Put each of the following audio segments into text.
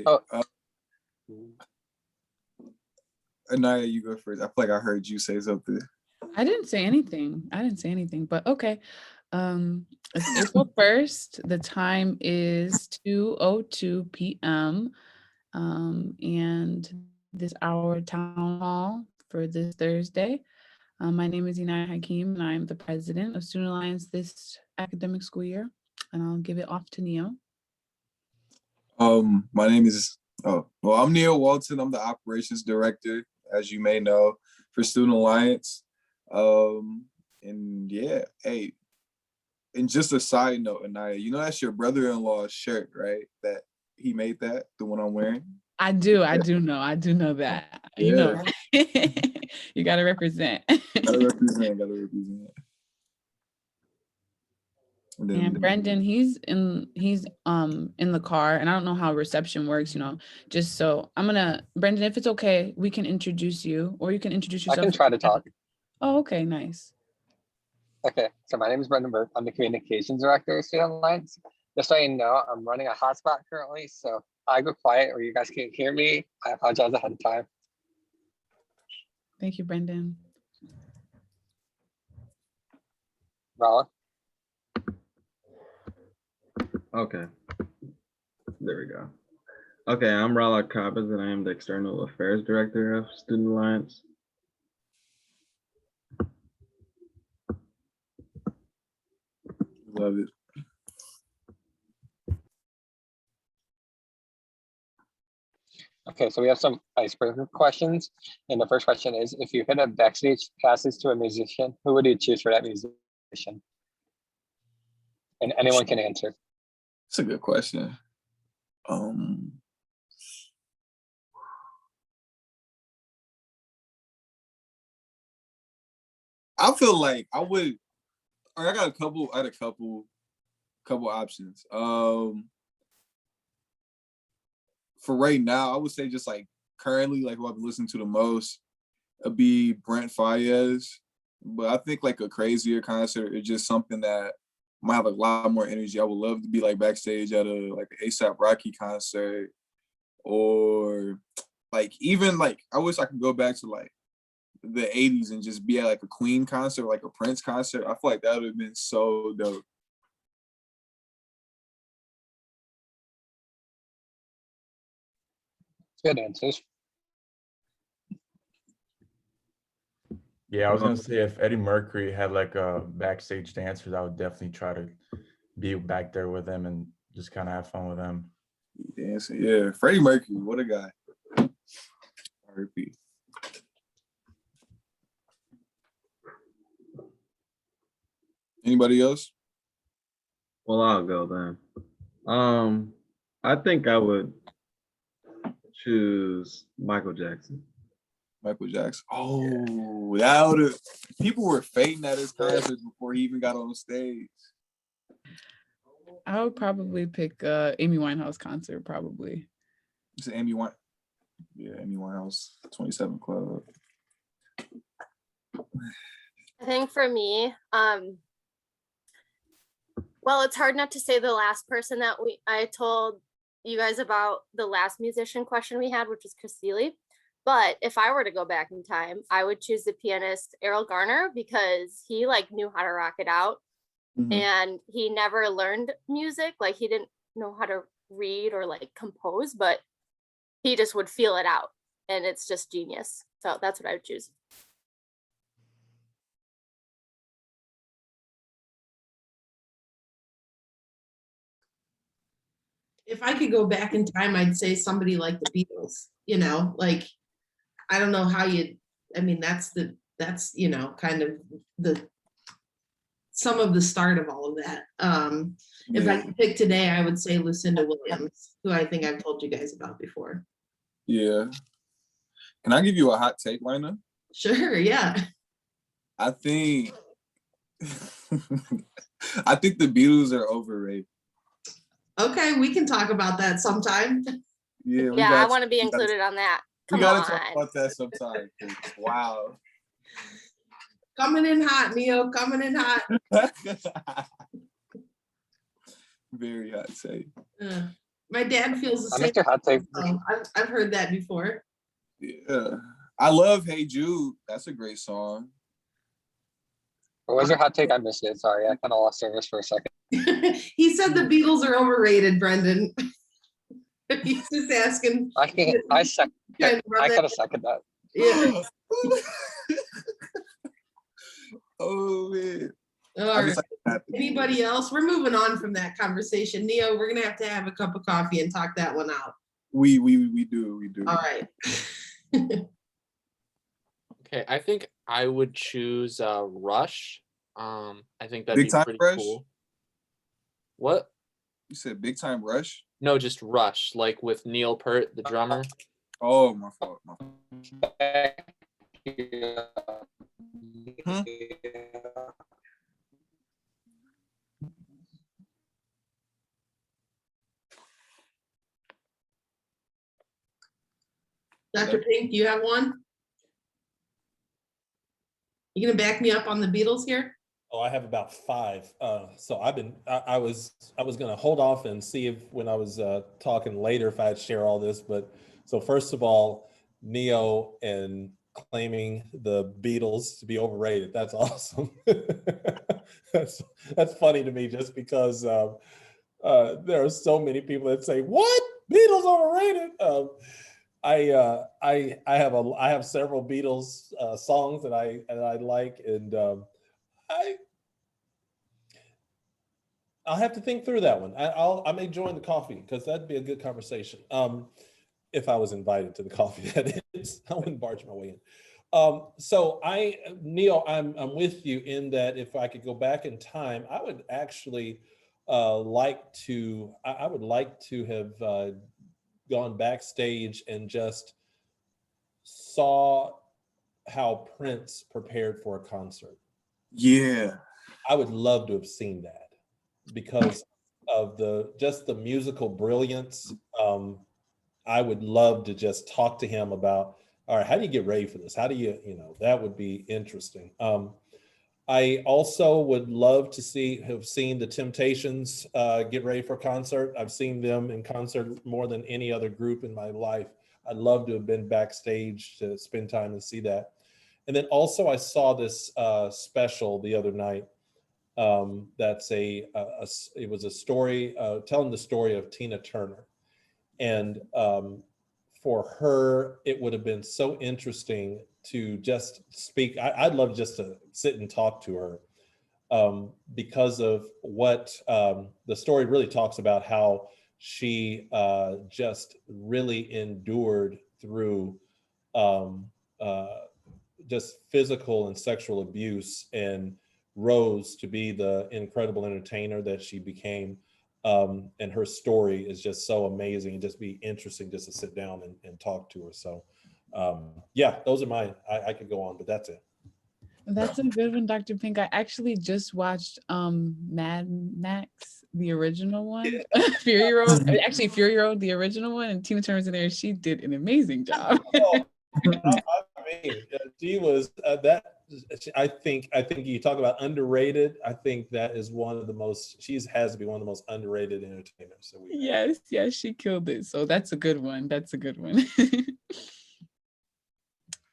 Oh, Anaya, you go first. I feel like I heard you say something. I didn't say anything. But okay. It's April 1st. The time is 2:02 p.m. And this our town hall for this Thursday. My name is Inaya Hakeem, and I am the president of Student Alliance this academic school year. And I'll give it off to Neo. My name is I'm Neil Walton. I'm the operations director, as you may know, for Student Alliance. And yeah, hey, and just a side note, Anaya, you know that's your brother-in-law's shirt, right? That he made that, the one I'm wearing. I do know that. Yeah. You know, you gotta represent. Gotta represent. And Brendan, he's in the car, and I don't know how reception works, just so Brendan, if it's okay, we can introduce you, or you can introduce yourself. I can try to talk. Oh, okay, nice. Okay, so my name is Brendan Burke. I'm the communications director of Student Alliance. Just so you know, I'm running a hotspot currently, so if I go quiet or you guys can't hear me, I apologize ahead of time. Thank you, Brendan. Rala? Okay, there we go. Okay, I'm Rala Kabas, and I am the External Affairs Director of Student Alliance. Love it. Okay, so we have some icebreaker questions. And the first question is, if you hit a backstage passes to a musician, who would you choose for that musician? And anyone can answer. That's a good question. I feel like I had a couple options. For right now, I would say just like currently, like who I've been listening to the most, it'd be Brent Faiyaz. But I think like a crazier concert is just something that might have a lot more energy. I would love to be like backstage at an A$AP Rocky concert, or like even like I wish I could go back to like the 80s and just be at like a Queen concert, like a Prince concert. I feel like that would have been so dope. Good answers. Yeah, I was gonna say if Eddie Mercury had like a backstage dancers, I would definitely try to be back there with him and just kind of have fun with him. Dancing, yeah. Freddie Mercury, what a guy. R.I.P. Anybody else? Well, I'll go then. I think I would choose Michael Jackson. Michael Jackson. Oh, that would have. People were fainting at his concerts before he even got on stage. I would probably pick Amy Winehouse concert, probably. It's Amy Winehouse. Yeah, Amy Winehouse, 27 Club. I think for me, well, it's hard not to say the last person that I told you guys about the last musician question we had, which was Chris Seeley. But if I were to go back in time, I would choose the pianist Errol Garner, because he like knew how to rock it out. Mm-hmm. And he never learned music. Like he didn't know how to read or like compose, but he just would feel it out. And it's just genius. So that's what I would choose. If I could go back in time, I'd say somebody like the Beatles, like, I don't know how that's kind of some of the start of all of that. If I could pick today, I would say Lucinda Williams, who I think I've told you guys about before. Yeah. Can I give you a hot take right now? Sure, yeah. I think the Beatles are overrated. Okay, we can talk about that sometime. Yeah, I want to be included on that. We gotta talk about that sometime. Wow. Coming in hot, Neo. Coming in hot. Very hot take. My dad feels the I'm same. Mr. Hot Take. I've heard that before. Yeah. I love Hey Jude. That's a great song. What was your hot take? I missed it. Sorry, I kind of lost service for a second. He said the Beatles are overrated, Brendan. He's just asking. I can't. I second. Trying to rub I that kind of second that. Yeah. Oh man. All I right. just like Anybody else? We're moving on from that conversation. Neo, we're gonna have a cup of coffee and talk that one out. we do. All right. Okay, I think I would choose Rush. I think that'd Big be Time pretty Rush? cool. What? You said Big Time Rush? No, just Rush, like with Neil Peart, the drummer. Oh, my fault. My fault. Huh? Dr. Pink, do you have one? You gonna back me up on the Beatles here? Oh, I have about 5. So I was gonna hold off and see if when I was talking later if I'd share all this. But so first of all, Neo and claiming the Beatles to be overrated. That's awesome. that's funny to me just because there are so many people that say, "What? Beatles overrated?" I have several Beatles songs that I like, and I'll have to think through that one. I may join the coffee because that'd be a good conversation. If I was invited to the coffee, that is, I wouldn't barge my way in. So Neil, I'm with you in that if I could go back in time, I would actually like to. I would like to have gone backstage and just saw how Prince prepared for a concert. Yeah. I would love to have seen that because of the musical brilliance. I would love to just talk to him about, all right, how do you get ready for this? How do you that would be interesting. I also would love to have seen the Temptations get ready for a concert. I've seen them in concert more than any other group in my life. I'd love to have been backstage to spend time and see that. And then also I saw this special the other night. That's it was a story telling the story of Tina Turner. And for her, it would have been so interesting to just speak. I'd love just to sit and talk to her because of what the story really talks about, how she just really endured through just physical and sexual abuse and rose to be the incredible entertainer that she became. And her story is just so amazing and just be interesting just to sit down and talk to her. So yeah, those are mine. I could go on, but that's it. That's a good one, Dr. Pink. I actually just watched Mad Max, the original one, Fury Road. Actually, Fury Road, the original one, and Tina Turner's in there. She did an amazing job. I mean, she was that. I think you talk about underrated. I think that is one of the most. She has to be one of the most underrated entertainers. Yes, she killed it. So that's a good one. That's a good one.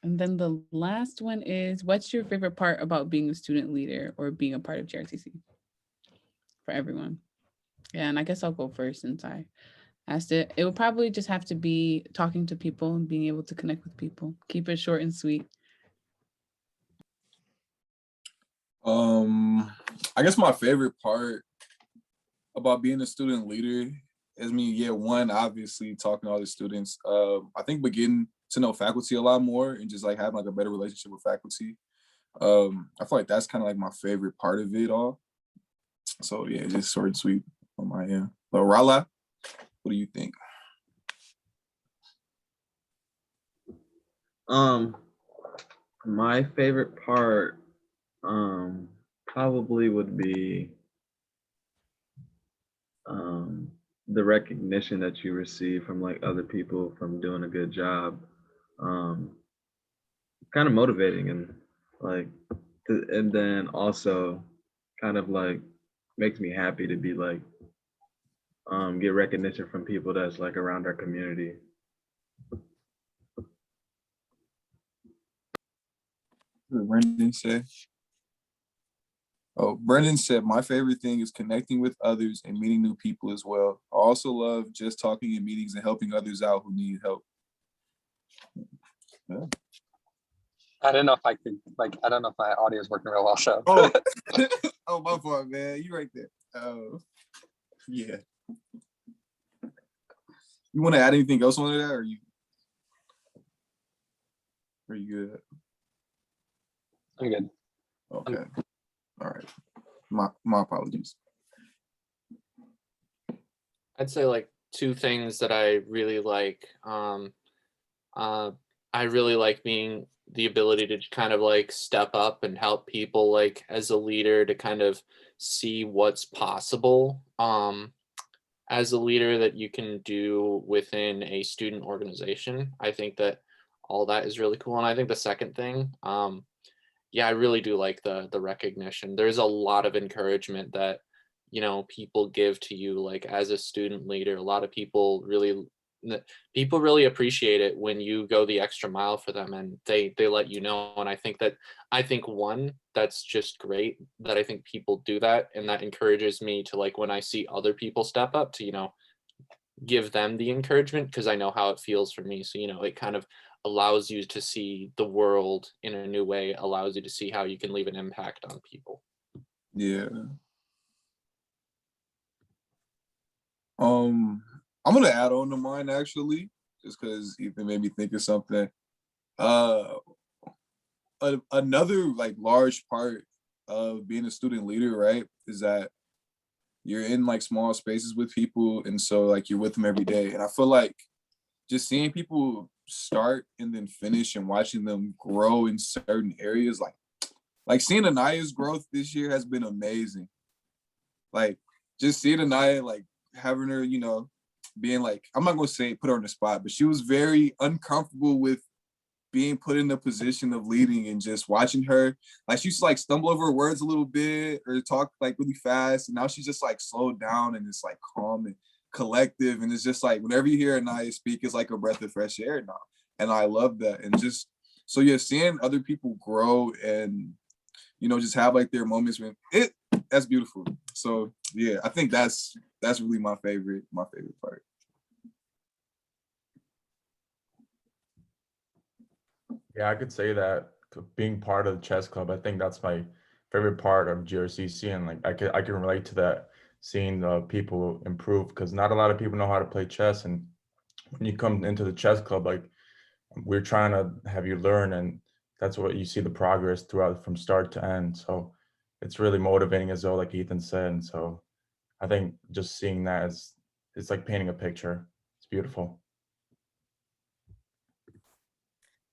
And then the last one is, what's your favorite part about being a student leader or being a part of GRTC? For everyone. Yeah, and I guess I'll go first since I asked it. It would probably just have to be talking to people and being able to connect with people. Keep it short and sweet. I guess my favorite part about being a student leader is one, obviously talking to all the students. I think getting to know faculty a lot more and just like having like a better relationship with faculty. I feel like that's kind of like my favorite part of it all. So yeah, just short and sweet on my end. But Rala, what do you think? My favorite part probably would be the recognition that you receive from like other people from doing a good job. Kind of motivating and like, and then also kind of like makes me happy to be like get recognition from people that's like around our community. What did Brendan say? Oh, Brendan said, my favorite thing is connecting with others and meeting new people as well. I also love just talking in meetings and helping others out who need help. Yeah. I don't know if I could, like, I don't know if my audio is working real well, so. Oh, oh, my fault, man. You right there. Oh, yeah. You want to add anything else on to that, or are you good? I'm good. Okay. All right. My apologies. I'd say like two things that I really like. I really like being the ability to kind of like step up and help people, like as a leader, to kind of see what's possible as a leader that you can do within a student organization. I think that all that is really cool. And I think the second thing, yeah, I really do like the recognition. There's a lot of encouragement that, you know, people give to you, like as a student leader. A lot of people really appreciate it when you go the extra mile for them, and they let you know. And I think one, that's just great that I think people do that, and that encourages me to, like, when I see other people step up, to, you know, give them the encouragement, because I know how it feels for me. So, you know, it kind of allows you to see the world in a new way, allows you to see how you can leave an impact on people. Yeah. I'm gonna add on to mine actually, just because Ethan made me think of something. Another like large part of being a student leader, right, is that you're in like small spaces with people, and so like you're with them every day. And I feel like just seeing people start and then finish and watching them grow in certain areas, like seeing Anaya's growth this year has been amazing. Like just seeing Anaya, like having her, you know, being like, I'm not gonna say put her on the spot, but she was very uncomfortable with being put in the position of leading, and just watching her, like she used to like stumble over her words a little bit or talk like really fast, and now she's just like slowed down and it's like calm and collective, and it's just like whenever you hear Anaya speak, it's like a breath of fresh air now, and I love that. And just so yeah, seeing other people grow and, you know, just have like their moments when that's beautiful. So yeah, I think that's really my favorite part. Yeah, I could say that being part of the chess club, I think that's my favorite part of GRCC, and like I can relate to that, seeing the people improve, because not a lot of people know how to play chess, and when you come into the chess club, like we're trying to have you learn, and that's what you see the progress throughout from start to end. So it's really motivating as well, like Ethan said. And so I think just seeing that is, it's like painting a picture. It's beautiful.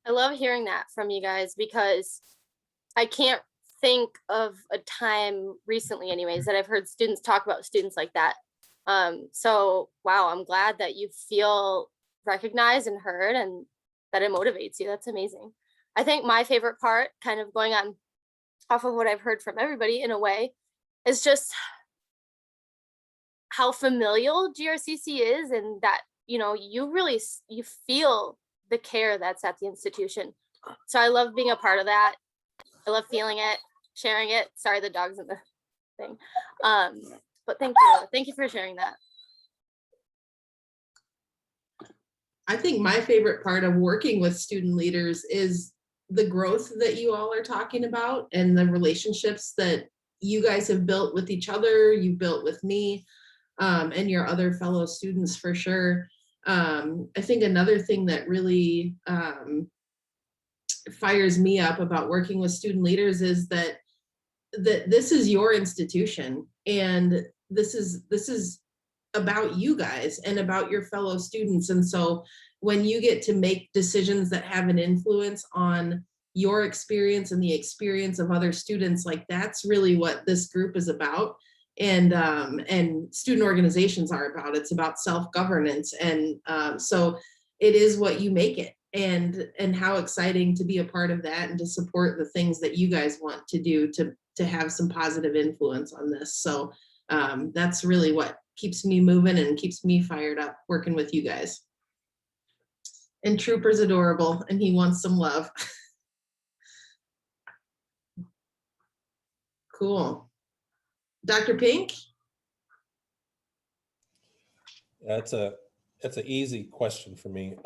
I love hearing that from you guys, because I can't think of a time recently anyways that I've heard students talk about students like that. So wow, I'm glad that you feel recognized and heard, and that it motivates you. That's amazing. I think my favorite part, kind of going on off of what I've heard from everybody in a way, is just how familial GRCC is, and that, you know, you feel the care that's at the institution. So I love being a part of that. I love feeling it, sharing it. Sorry, the dog's in the thing. But thank you for sharing that. I think my favorite part of working with student leaders is the growth that you all are talking about, and the relationships that you guys have built with each other, you built with me, and your other fellow students for sure. I think another thing that really fires me up about working with student leaders is that this is your institution, and this is about you guys and about your fellow students. And so when you get to make decisions that have an influence on your experience and the experience of other students, like that's really what this group is about. And student organizations are about. It's about self-governance. And so it is what you make it. And how exciting to be a part of that, and to support the things that you guys want to do to have some positive influence on this. So that's really what keeps me moving and keeps me fired up working with you guys. And Trooper's adorable and he wants some love. Cool. Dr. Pink? That's an easy question for me.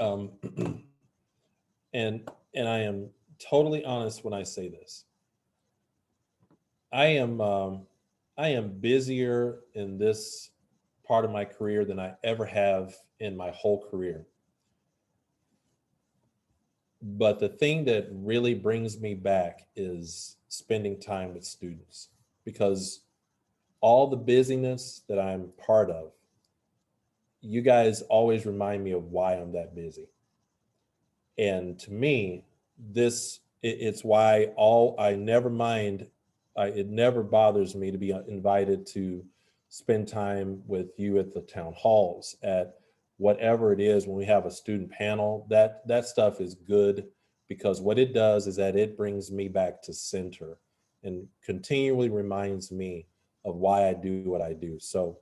And I am totally honest when I say this. I am busier in this part of my career than I ever have in my whole career. But the thing that really brings me back is spending time with students, because all the busyness that I'm part of, you guys always remind me of why I'm that busy. And to me, it's why I never mind. It never bothers me to be invited to spend time with you at the town halls, at whatever it is when we have a student panel. That stuff is good, because what it does is that it brings me back to center and continually reminds me of why I do what I do. So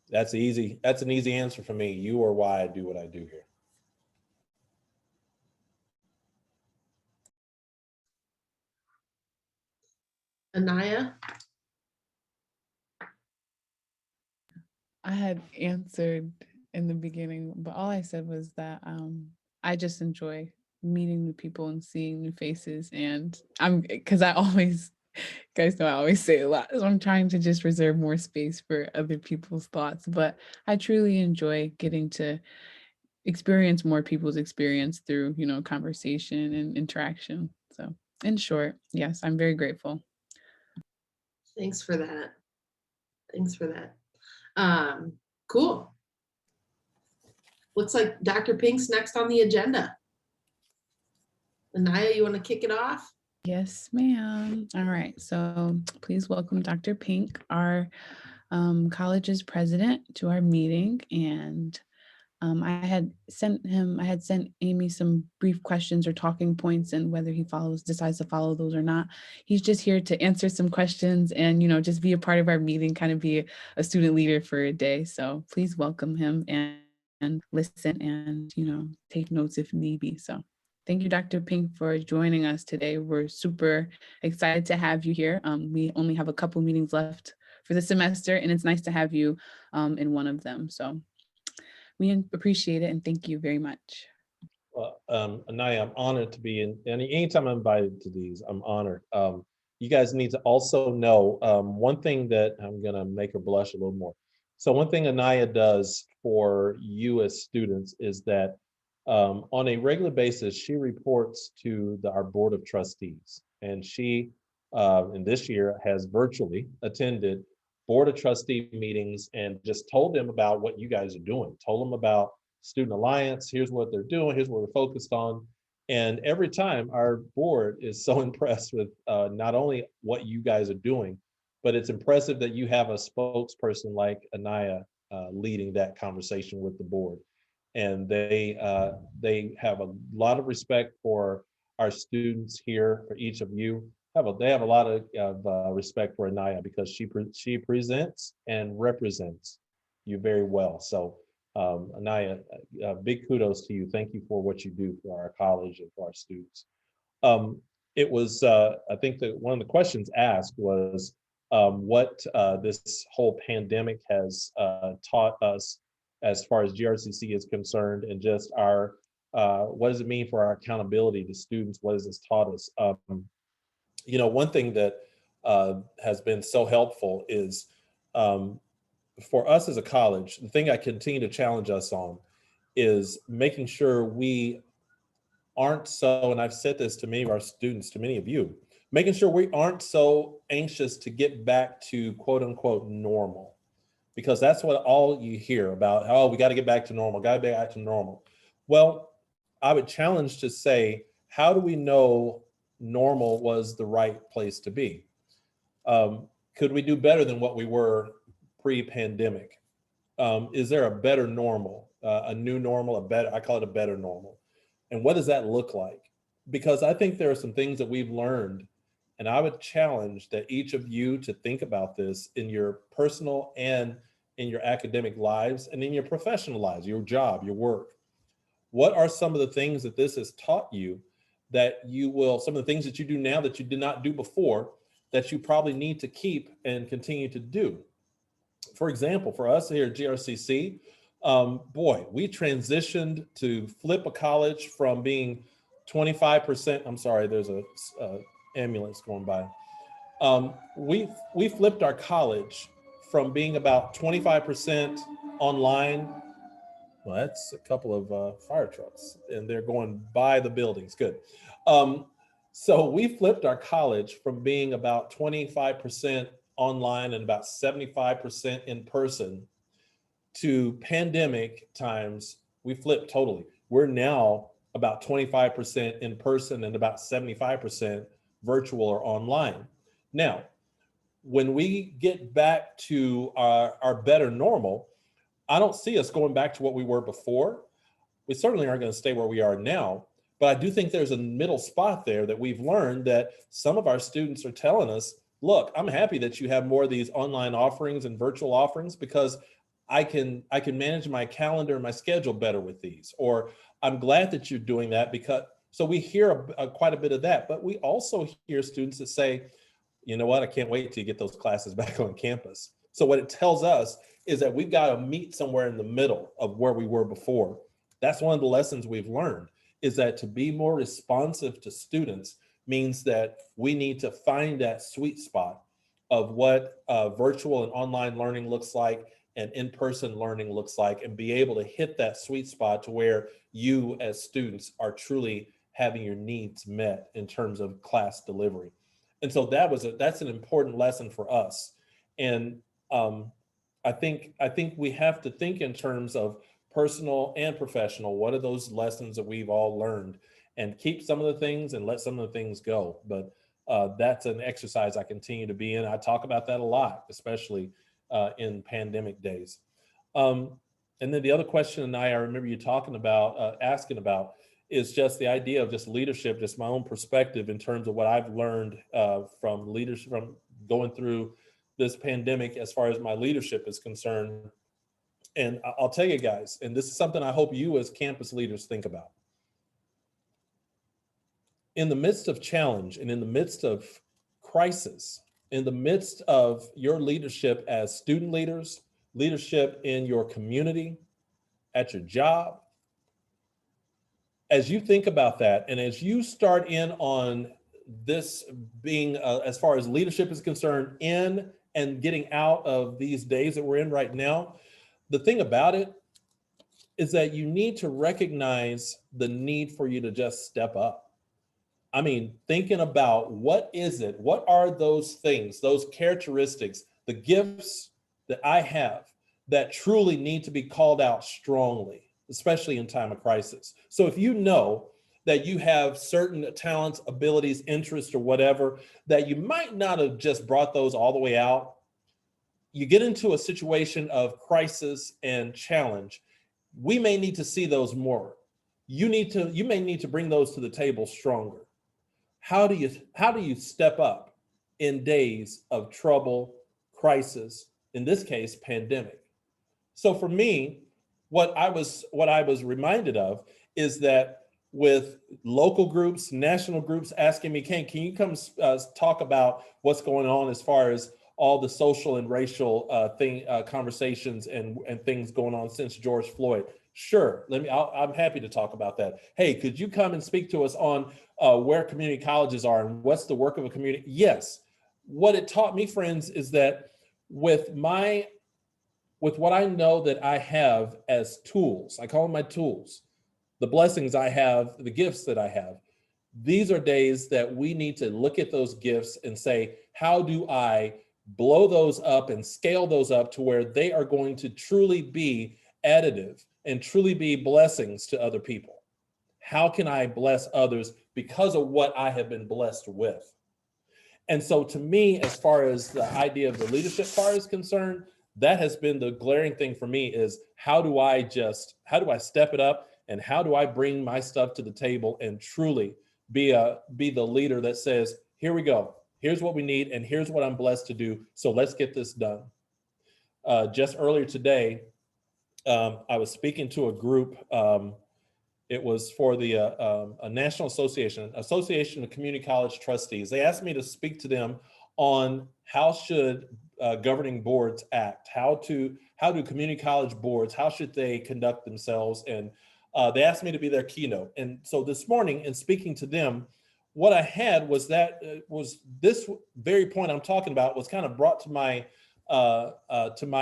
that's an easy answer for me. You are why I do what I do here. Anaya? I had answered in the beginning, but all I said was that I just enjoy meeting new people and seeing new faces. And because I always, guys know I always say a lot, so I'm trying to just reserve more space for other people's thoughts. But I truly enjoy getting to experience more people's experience through, conversation and interaction. So in short, yes, I'm very grateful. Thanks for that. Thanks for that. Cool. Looks like Dr. Pink's next on the agenda. Anaya, you want to kick it off? Yes, ma'am. All right. So please welcome Dr. Pink, our college's president, to our meeting. And I had sent Amy some brief questions or talking points, and whether he decides to follow those or not. He's just here to answer some questions and, just be a part of our meeting, kind of be a student leader for a day. So please welcome him and listen and, take notes if need be. So thank you, Dr. Pink, for joining us today. We're super excited to have you here. We only have a couple meetings left for the semester, and it's nice to have you in one of them. So we appreciate it and thank you very much. Well, Anaya, I'm honored to be in. Anytime I'm invited to these, I'm honored. You guys need to also know one thing that I'm gonna make her blush a little more. So one thing Anaya does for you as students is that on a regular basis, she reports to our board of trustees, and she, in this year, has virtually attended board of trustee meetings and just told them about what you guys are doing, told them about Student Alliance, here's what they're doing, here's what we're focused on. And every time our board is so impressed with not only what you guys are doing, but it's impressive that you have a spokesperson like Anaya leading that conversation with the board. And they have a lot of respect for our students here, for each of you. They have a lot of respect for Anaya, because she presents and represents you very well. So Anaya, big kudos to you. Thank you for what you do for our college and for our students. It was, I think that one of the questions asked was what this whole pandemic has taught us as far as GRCC is concerned, and just what does it mean for our accountability to students? What has this taught us? One thing that has been so helpful is for us as a college, the thing I continue to challenge us on is making sure we aren't so, and I've said this to many of our students, to many of you, making sure we aren't so anxious to get back to quote unquote normal, because that's what all you hear about. Oh, we got to get back to normal, got to get back to normal. Well, I would challenge to say, how do we know normal was the right place to be? Could we do better than what we were pre-pandemic? Is there a better normal, a new normal, I call it a better normal? And what does that look like? Because I think there are some things that we've learned, and I would challenge that each of you to think about this in your personal and in your academic lives and in your professional lives, your job, your work? What are some of the things that this has taught you that you will, some of the things that you do now that you did not do before, that you probably need to keep and continue to do? For example, for us here at GRCC, boy, we transitioned to flip a college from being 25%. I'm sorry, there's a ambulance going by. We flipped our college from being about 25% online. Well, that's a couple of fire trucks, and they're going by the buildings. Good. So we flipped our college from being about 25% online and about 75% in person to pandemic times. We flipped totally. We're now about 25% in person and about 75% virtual or online. Now, when we get back to our better normal, I don't see us going back to what we were before. We certainly aren't going to stay where we are now, but I do think there's a middle spot there that we've learned that some of our students are telling us, look, I'm happy that you have more of these online offerings and virtual offerings because I can manage my calendar and my schedule better with these, or I'm glad that you're doing that because, so we hear quite a bit of that, but we also hear students that say, you know what, I can't wait to get those classes back on campus. So what it tells us is that we've got to meet somewhere in the middle of where we were before. That's one of the lessons we've learned, is that to be more responsive to students means that we need to find that sweet spot of what virtual and online learning looks like and in-person learning looks like, and be able to hit that sweet spot to where you as students are truly having your needs met in terms of class delivery. And so that's an important lesson for us. And I think we have to think in terms of personal and professional. What are those lessons that we've all learned, and keep some of the things and let some of the things go. But that's an exercise I continue to be in. I talk about that a lot, especially in pandemic days. And then the other question I remember you talking about, asking about, is just the idea of just leadership, just my own perspective in terms of what I've learned from leadership, from going through this pandemic as far as my leadership is concerned. And I'll tell you guys, and this is something I hope you as campus leaders think about. In the midst of challenge and in the midst of crisis, in the midst of your leadership as student leaders, leadership in your community, at your job, as you think about that, and as you start in on this being, as far as leadership is concerned, in and getting out of these days that we're in right now, the thing about it is that you need to recognize the need for you to just step up. I mean, thinking about what is it, what are those things, those characteristics, the gifts that I have that truly need to be called out strongly, especially in time of crisis. So if you know that you have certain talents, abilities, interests, or whatever, that you might not have just brought those all the way out, you get into a situation of crisis and challenge, we may need to see those more. You may need to bring those to the table stronger. How do you step up in days of trouble, crisis, in this case, pandemic? So for me, what I was reminded of is that with local groups, national groups asking me, can you come talk about what's going on as far as all the social and racial conversations and things going on since George Floyd? Sure, I'm happy to talk about that. Hey, could you come and speak to us on where community colleges are and what's the work of a community? Yes. What it taught me, friends, is that with what I know that I have as tools, I call them my tools, the blessings I have, the gifts that I have, these are days that we need to look at those gifts and say, how do I blow those up and scale those up to where they are going to truly be additive and truly be blessings to other people? How can I bless others because of what I have been blessed with? And so to me, as far as the idea of the leadership part is concerned, that has been the glaring thing for me, is how do I step it up, and how do I bring my stuff to the table and truly be the leader that says, here we go, here's what we need, and here's what I'm blessed to do, so let's get this done. Just earlier today, I was speaking to a group. It was for the a National Association of Community College Trustees. They asked me to speak to them on how should governing boards act, how do community college boards, how should they conduct themselves, and they asked me to be their keynote. And so this morning, in speaking to them, what I had was that was this very point I'm talking about was kind of brought to my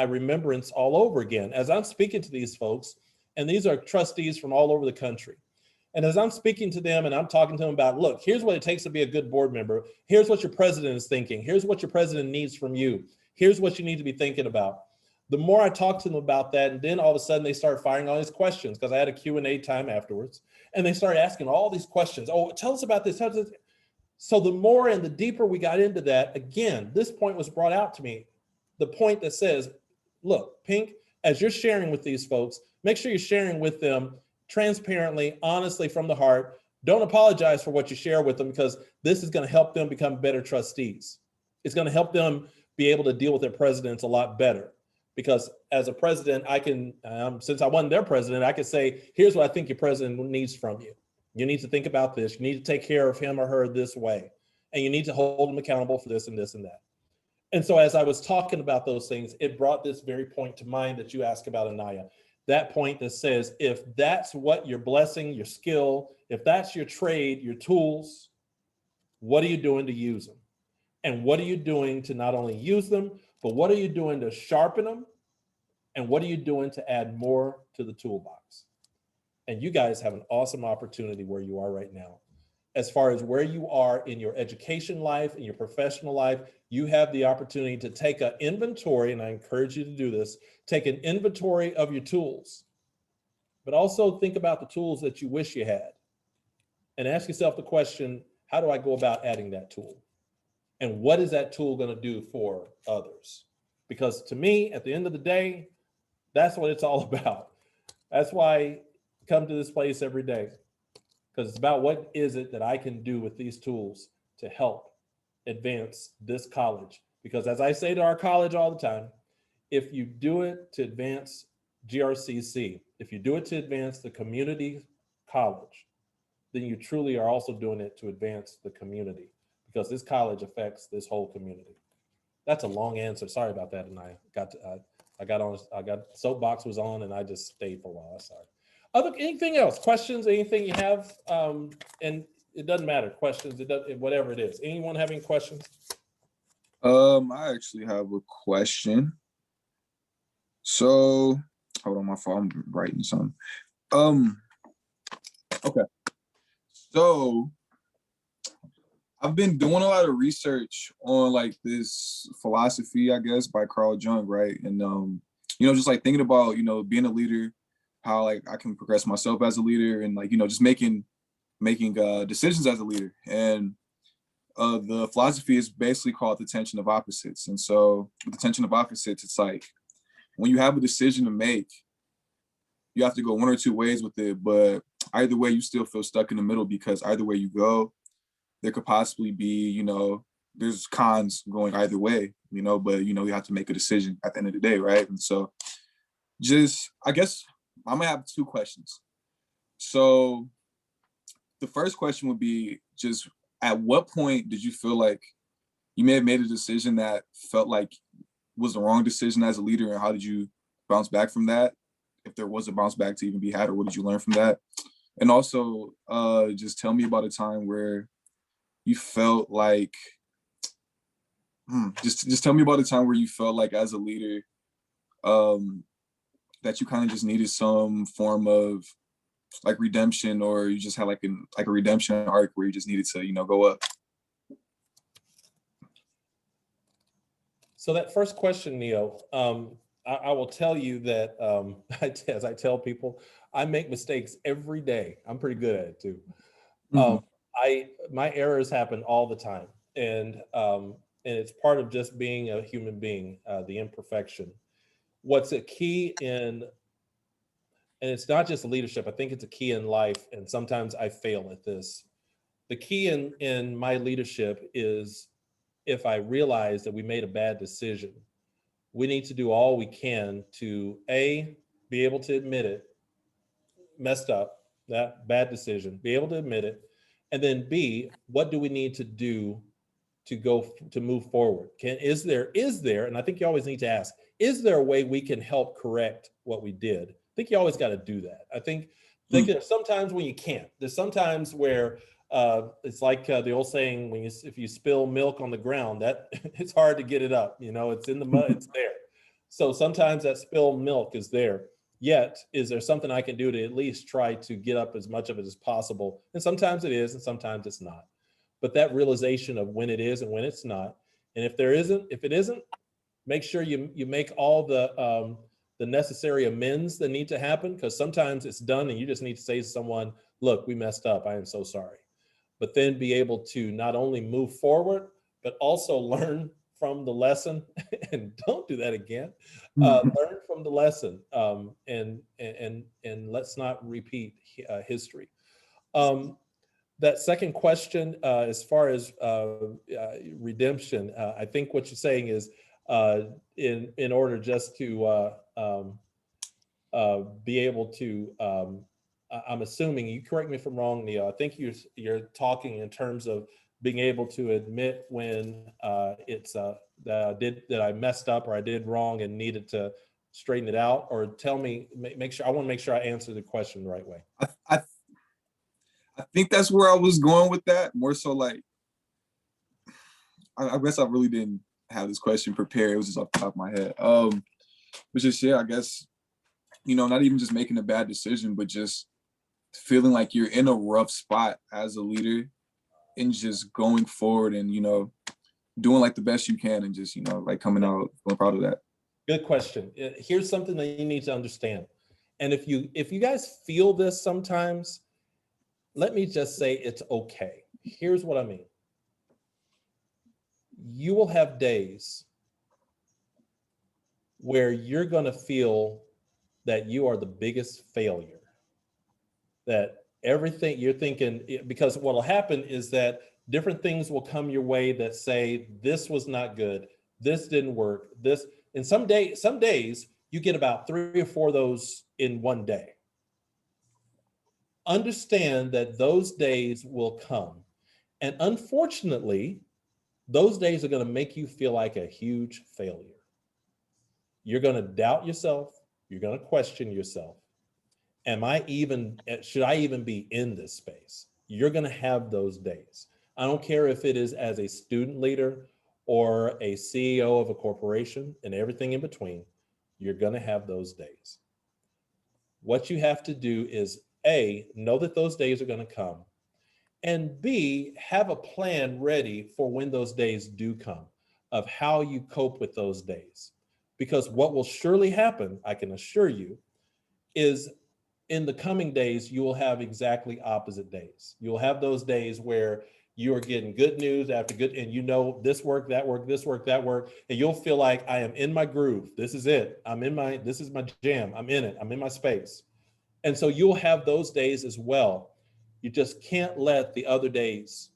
remembrance all over again as I'm speaking to these folks. And these are trustees from all over the country. And as I'm speaking to them and I'm talking to them about, look, here's what it takes to be a good board member. Here's what your president is thinking. Here's what your president needs from you. Here's what you need to be thinking about. The more I talk to them about that, and then all of a sudden they start firing all these questions because I had a Q&A time afterwards. And they started asking all these questions. Oh, tell us about this. Tell us this. So the more and the deeper we got into that, again, this point was brought out to me. The point that says, look, Pink, as you're sharing with these folks, make sure you're sharing with them transparently, honestly, from the heart. Don't apologize for what you share with them because this is going to help them become better trustees. It's going to help them be able to deal with their presidents a lot better. Because as a president, I can, since I wasn't their president, I could say, here's what I think your president needs from you. You need to think about this. You need to take care of him or her this way. And you need to hold them accountable for this and this and that. And so as I was talking about those things, it brought this very point to mind that you asked about, Anaya. That point that says, if that's what your blessing, your skill, if that's your trade, your tools, what are you doing to use them? And what are you doing to not only use them, but what are you doing to sharpen them? And what are you doing to add more to the toolbox? And you guys have an awesome opportunity where you are right now. As far as where you are in your education life, in your professional life, you have the opportunity to take an inventory, and I encourage you to do this, take an inventory of your tools, but also think about the tools that you wish you had. And ask yourself the question, how do I go about adding that tool? And what is that tool going to do for others? Because to me, at the end of the day, that's what it's all about. That's why I come to this place every day. Because it's about what is it that I can do with these tools to help advance this college. Because as I say to our college all the time, if you do it to advance GRCC, if you do it to advance the community college, then you truly are also doing it to advance the community, because this college affects this whole community. That's a long answer. Sorry about that. And I got soapbox was on and I just stayed for a while. Sorry. Anything else? Questions? Anything you have? And it doesn't matter. Questions? Whatever it is. Anyone having questions? I actually have a question. So, hold on, my phone. I'm writing something. Okay. So, I've been doing a lot of research on like this philosophy, I guess, by Carl Jung, right? And just like thinking about, being a leader, how like I can progress myself as a leader, and like, just making decisions as a leader. And the philosophy is basically called the tension of opposites. And so with the tension of opposites, it's like when you have a decision to make, you have to go one or two ways with it, but either way you still feel stuck in the middle, because either way you go, there could possibly be, there's cons going either way, but you have to make a decision at the end of the day, right? And so I guess I'm gonna have two questions. So the first question would be, just at what point did you feel like you may have made a decision that felt like was the wrong decision as a leader, and how did you bounce back from that? If there was a bounce back to even be had, or what did you learn from that? And also just tell me about a time where you felt like, just tell me about a time where you felt like as a leader, that you kind of just needed some form of like redemption, or you just had like a redemption arc where you just needed to, go up. So that first question, Neo, I will tell you that as I tell people, I make mistakes every day. I'm pretty good at it too. My errors happen all the time, and it's part of just being a human being, the imperfection. What's a key in, and it's not just leadership, I think it's a key in life, and sometimes I fail at this. The key in my leadership is, if I realize that we made a bad decision, we need to do all we can to A, be able to admit it, messed up, that bad decision, be able to admit it. And then B, what do we need to do to move forward? Is there, and I think you always need to ask, is there a way we can help correct what we did? I think you always got to do that. I think there's sometimes when you can't. There's sometimes where it's like the old saying, if you spill milk on the ground, that it's hard to get it up. It's in the mud, it's there. So sometimes that spilled milk is there. Yet, is there something I can do to at least try to get up as much of it as possible? And sometimes it is, and sometimes it's not. But that realization of when it is and when it's not, and if it isn't, make sure you make all the necessary amends that need to happen, because sometimes it's done and you just need to say to someone, look, we messed up, I am so sorry. But then be able to not only move forward, but also learn from the lesson and don't do that again. Learn from the lesson and let's not repeat history. That second question, as far as redemption, I think what you're saying is in order just to be able to, I'm assuming, you correct me if I'm wrong, Neil, I think you're talking in terms of being able to admit when it's that I messed up or I did wrong and needed to straighten it out, or tell me, I want to make sure I answer the question the right way. I think that's where I was going with that. More so like, I guess I really didn't have this question prepared. It was just off the top of my head. Which is, I guess, not even just making a bad decision, but just feeling like you're in a rough spot as a leader and just going forward and, doing like the best you can and just, like coming out, I'm proud of that. Good question. Here's something that you need to understand. And if you guys feel this sometimes, let me just say it's okay. Here's what I mean. You will have days where you're going to feel that you are the biggest failure, that everything you're thinking, because what will happen is that different things will come your way that say, this was not good, this didn't work, this, and some days you get about 3 or 4 of those in one day. Understand that those days will come. And unfortunately, those days are going to make you feel like a huge failure. You're going to doubt yourself. You're going to question yourself. Should I even be in this space? You're going to have those days. I don't care if it is as a student leader or a CEO of a corporation and everything in between, you're going to have those days. What you have to do is A, know that those days are going to come, and B, have a plan ready for when those days do come, of how you cope with those days. Because what will surely happen, I can assure you, is in the coming days, you will have exactly opposite days. You'll have those days where you are getting good news after good, and this worked, that worked, this worked, that worked, and you'll feel like I am in my groove. This is it. This is my jam. I'm in it. I'm in my space. And so you'll have those days as well. You just can't let the other days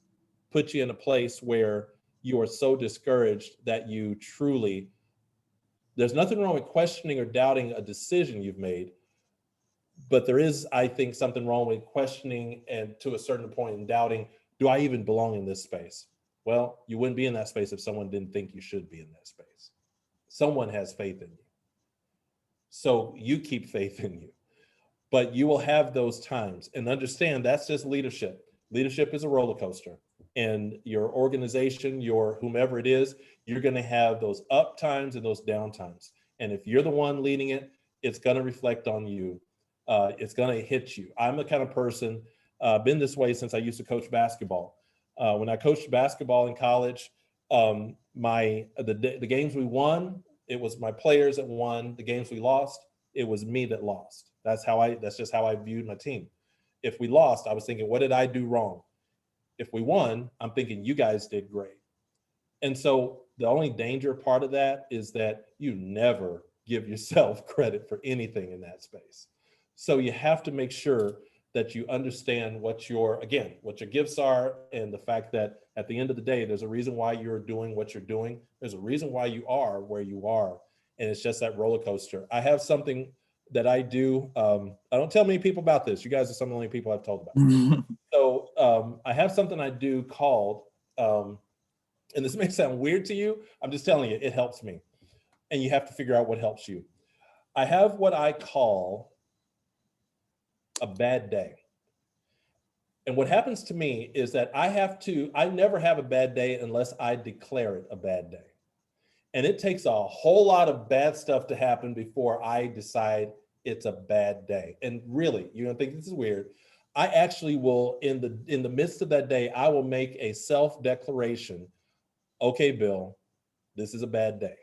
put you in a place where you are so discouraged that you truly, there's nothing wrong with questioning or doubting a decision you've made, but there is, I think, something wrong with questioning and to a certain point and doubting, do I even belong in this space? Well, you wouldn't be in that space if someone didn't think you should be in that space. Someone has faith in you. So you keep faith in you. But you will have those times, and understand that's just leadership. Leadership is a roller coaster, and your organization, your whomever it is, you're going to have those up times and those down times. And if you're the one leading it, it's going to reflect on you. It's going to hit you. I'm the kind of person, been this way since I used to coach basketball. When I coached basketball in college, the games we won, it was my players that won. The games we lost, it was me that lost. That's just how I viewed my team. If we lost, I was thinking, what did I do wrong? If we won, I'm thinking you guys did great. And so the only danger part of that is that you never give yourself credit for anything in that space. So you have to make sure that you understand what your gifts are, and the fact that at the end of the day, there's a reason why you're doing what you're doing. There's a reason why you are where you are. and it's just that roller coaster. I have something that I do. I don't tell many people about this. You guys are some of the only people I've told about. So I have something I do called, and this may sound weird to you, I'm just telling you, it helps me. And you have to figure out what helps you. I have what I call a bad day. And what happens to me is that I never have a bad day unless I declare it a bad day. And it takes a whole lot of bad stuff to happen before I decide it's a bad day. And really, you don't think this is weird. I actually will, in the midst of that day, I will make a self-declaration. Okay, Bill, this is a bad day.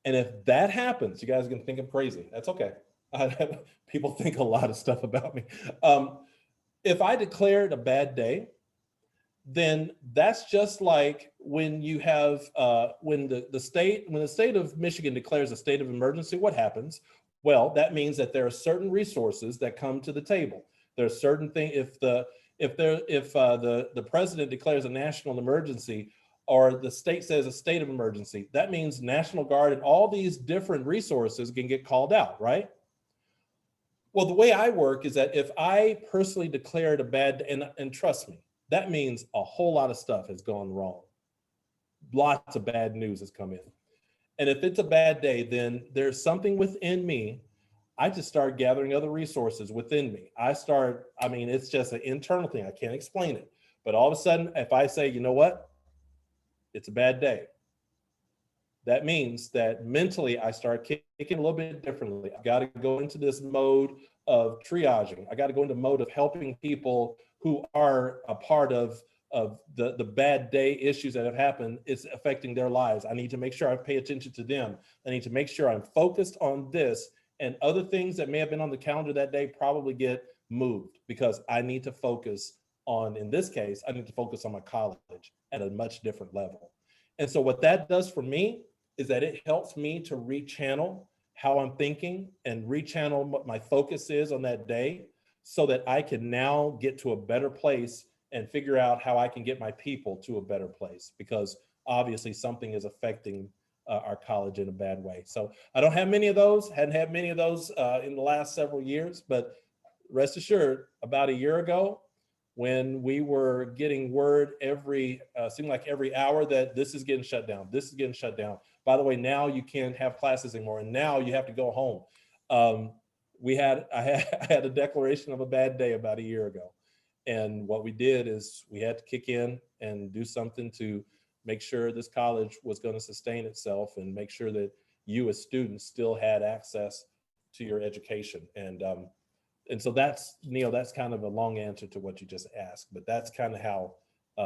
And if that happens, you guys are gonna think I'm crazy. That's okay. People think a lot of stuff about me. If I declare it a bad day, then that's just like when you have when the state of Michigan declares a state of emergency. What happens? Well, that means that there are certain resources that come to the table. There's certain things. If the president declares a national emergency, or the state says a state of emergency, that means National Guard and all these different resources can get called out, right? Well, the way I work is that if I personally declare it a bad, and trust me, that means a whole lot of stuff has gone wrong. Lots of bad news has come in. And if it's a bad day, then there's something within me. I just start gathering other resources within me. It's just an internal thing. I can't explain it. But all of a sudden, if I say, you know what? It's a bad day. That means that mentally I start kicking a little bit differently. I've got to go into this mode of triaging. I got to go into mode of helping people who are a part of the bad day issues that have happened. It's affecting their lives. I need to make sure I pay attention to them. I need to make sure I'm focused on this, and other things that may have been on the calendar that day probably get moved, because I need to focus on, in this case, I need to focus on my college at a much different level. And so what that does for me is that it helps me to rechannel how I'm thinking and rechannel what my focus is on that day, so that I can now get to a better place and figure out how I can get my people to a better place, because obviously something is affecting our college in a bad way. So I don't have many of those, hadn't had many of those in the last several years, but rest assured, about a year ago, when we were getting word seemed like every hour that this is getting shut down, this is getting shut down. By the way, now you can't have classes anymore, and now you have to go home. I had a declaration of a bad day about a year ago. And what we did is we had to kick in and do something to make sure this college was going to sustain itself and make sure that you as students still had access to your education. And so that's, Neil, that's kind of a long answer to what you just asked, but that's kind of how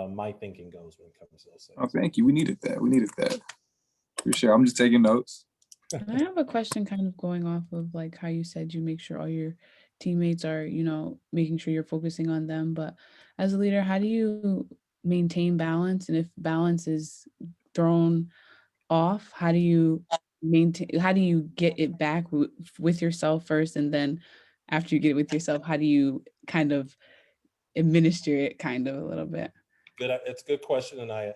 my thinking goes when it comes to those things. Oh, thank you. We needed that. We needed that. For sure. I'm just taking notes. I have a question kind of going off of like how you said you make sure all your teammates are, making sure you're focusing on them. But as a leader, how do you maintain balance? And if balance is thrown off, how do you get it back with yourself first? And then after you get it with yourself, how do you kind of administer it kind of a little bit? Good. It's a good question. And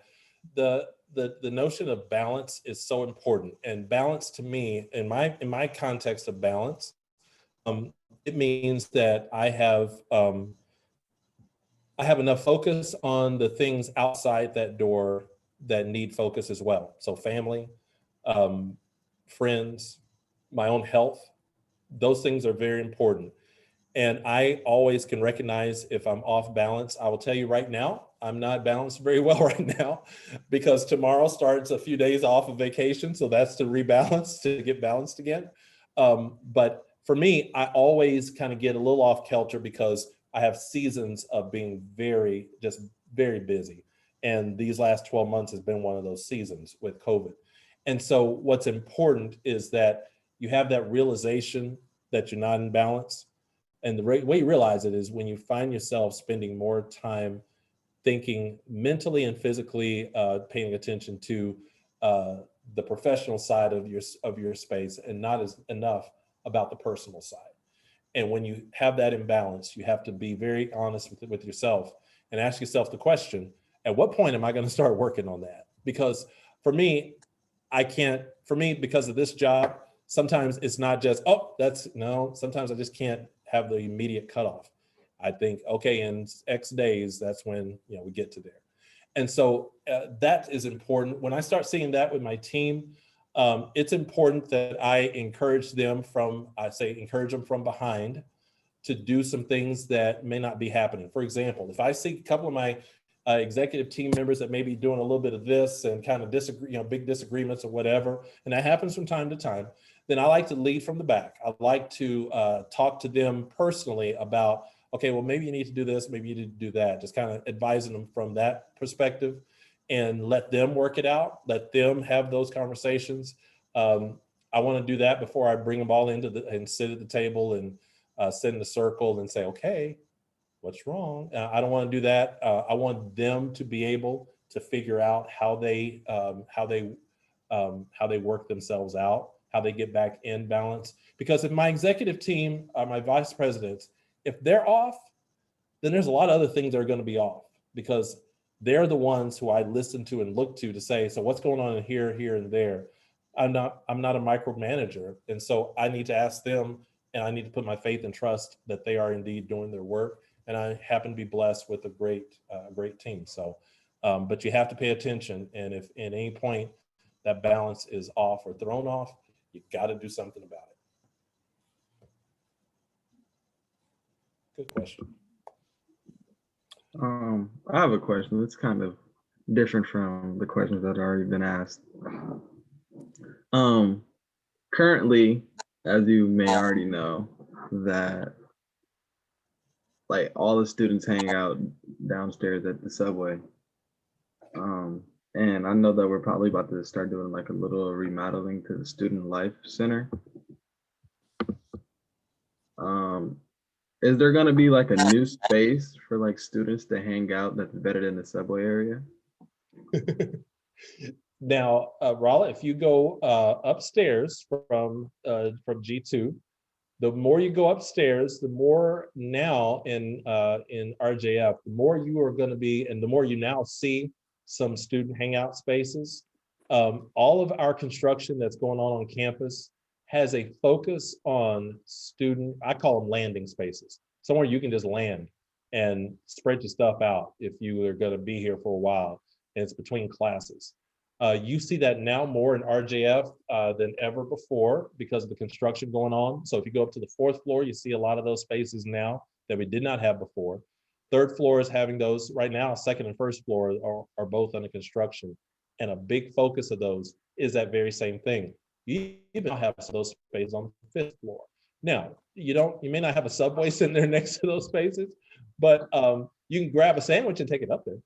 the notion of balance is so important. And balance to me, in my context of balance, it means that I have enough focus on the things outside that door that need focus as well. So family, friends, my own health, those things are very important. And I always can recognize if I'm off balance. I will tell you right now, I'm not balanced very well right now, because tomorrow starts a few days off of vacation. So that's to rebalance, to get balanced again. But for me, I always kind of get a little off kilter because I have seasons of being very busy. And these last 12 months has been one of those seasons with COVID. And so what's important is that you have that realization that you're not in balance. And the way you realize it is when you find yourself spending more time thinking mentally and physically, paying attention to the professional side of your space, and not as enough about the personal side. And when you have that imbalance, you have to be very honest with yourself and ask yourself the question, at what point am I going to start working on that? Because for me, I can't, for me, because of this job, sometimes it's not just, oh, sometimes I just can't have the immediate cutoff. I think, okay, in X days, that's when, we get to there. And so that is important. When I start seeing that with my team, it's important that I encourage them from behind to do some things that may not be happening. For example, if I see a couple of my executive team members that may be doing a little bit of this and kind of disagree, big disagreements or whatever, and that happens from time to time, then I like to lead from the back. I like to talk to them personally about, okay, well, maybe you need to do this, maybe you need to do that, just kind of advising them from that perspective and let them work it out, let them have those conversations. I want to do that before I bring them all and sit at the table and sit in a circle and say, okay, what's wrong? I don't want to do that. I want them to be able to figure out how they work themselves out, how they get back in balance. Because if my executive team, my vice presidents, if they're off, then there's a lot of other things that are going to be off, because they're the ones who I listen to and look to say, so what's going on in here, here, and there? I'm not a micromanager. And so I need to ask them, and I need to put my faith and trust that they are indeed doing their work. And I happen to be blessed with a great team. So, but you have to pay attention. And if at any point that balance is off or thrown off, you got to do something about it. Good question. I have a question. It's kind of different from the questions that have already been asked. Currently, as you may already know, that like all the students hang out downstairs at the subway. And I know that we're probably about to start doing like a little remodeling to the Student Life Center. Is there gonna be like a new space for like students to hang out that's better than the subway area? Now, Rala, if you go upstairs from G2, the more you go upstairs, the more now in RJF, the more you are going to be, and the more you now see some student hangout spaces. All of our construction that's going on campus has a focus on student, I call them landing spaces, somewhere you can just land and spread your stuff out if you are going to be here for a while, and it's between classes. You see that now more in RJF than ever before because of the construction going on. So if you go up to the 4th floor, you see a lot of those spaces now that we did not have before. 3rd floor is having those right now. 2nd and 1st floor are both under construction. And a big focus of those is that very same thing. You even have those spaces on the 5th floor. Now, you may not have a subway sitting there next to those spaces, but you can grab a sandwich and take it up there.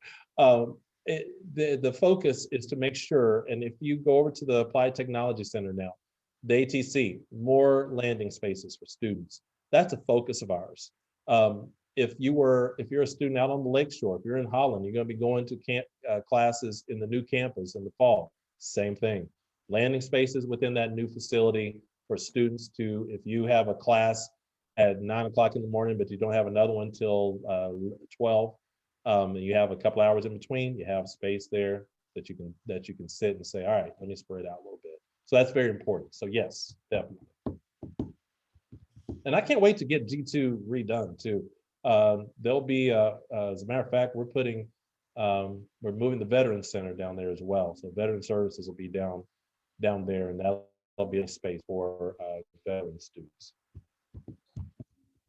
The focus is to make sure, and if you go over to the Applied Technology Center now, the ATC, more landing spaces for students. That's a focus of ours. If you're a student out on the lakeshore, if you're in Holland, you're going to be going to classes in the new campus in the fall, same thing. Landing spaces within that new facility for students to, if you have a class at 9 o'clock in the morning, but you don't have another one till 12, you have a couple hours in between, you have space there that you can sit and say, all right, let me spread out a little bit. So that's very important. So yes, definitely. And I can't wait to get G2 redone too. There'll be, as a matter of fact, we're moving the Veterans Center down there as well. So Veteran Services will be down there, and that'll be a space for veteran students.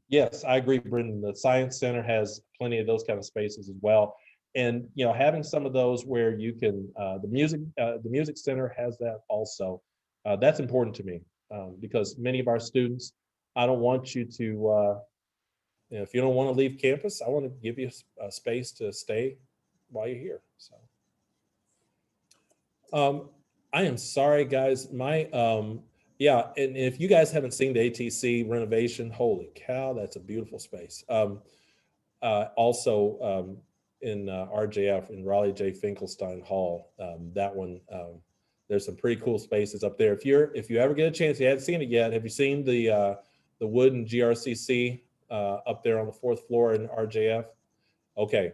Yes, I agree, Brendan. The Science Center has plenty of those kind of spaces as well. And having some of those where you can, the music center has that also. That's important to me because many of our students, I don't want you to, if you don't want to leave campus, I want to give you a space to stay while you're here. So, I am sorry, guys. Yeah, and if you guys haven't seen the ATC renovation, holy cow, that's a beautiful space. Also in RJF in Raleigh J. Finkelstein Hall, that one, there's some pretty cool spaces up there. If you ever get a chance, you haven't seen it yet, have you seen the wooden GRCC up there on the 4th floor in RJF? Okay,